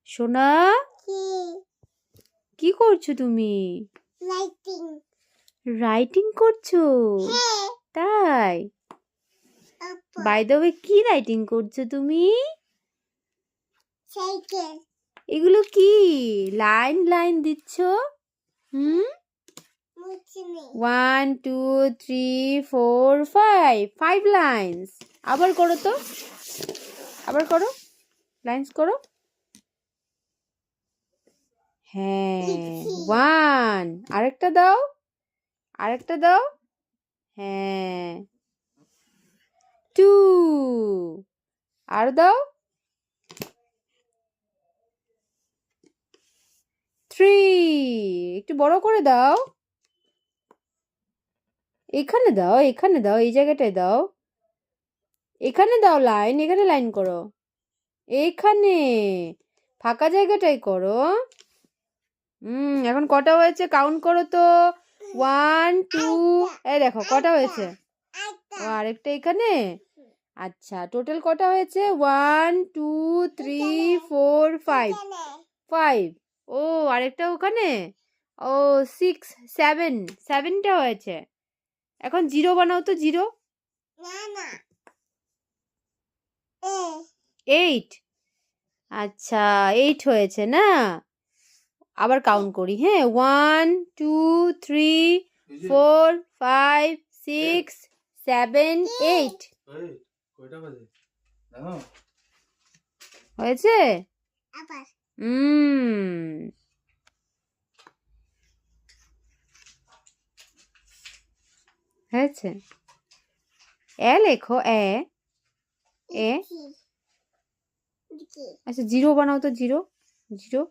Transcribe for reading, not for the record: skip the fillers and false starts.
সোনা কি করছো তুমি? রাইটিং করছো? তাই? বাই দ্য ওয়ে কি রাইটিং করছো তুমি? এগুলো কি লাইন লাইন দিচ্ছ? 1 2 3 4 5 লাইনস। আবার করো তো, আবার করো, লাইনস করো। হ্যাঁ 1, আরেকটা দাও, আরেকটা দাও। হ্যাঁ 2, আর দাও। 3, একটু বড় করে দাও। এখানে দাও, এখানে দাও, এই জায়গাটায় দাও, এখানে দাও লাইন, এখানে লাইন করো, এইখানে ফাঁকা জায়গাটাই করো। এখন কটা হয়েছে কাউন্ট করো তো। 1 2, এই দেখো কটা হয়েছে। ও আরেকটা এখানে। আচ্ছা টোটাল কটা হয়েছে? 1 2 3 4 5। ও আরেকটা ওখানে। ও 6 7, 7টা হয়েছে। এখন 0 বানাও তো, 0। 8। আচ্ছা 8 হয়েছে না? আবার কাউন্ট করি। হ্যাঁ 1 2 3 4 5 6 7 8 হয়েছে। হয়েছে। এ লেখো, এ। আচ্ছা 0 বানাও তো, 0 0।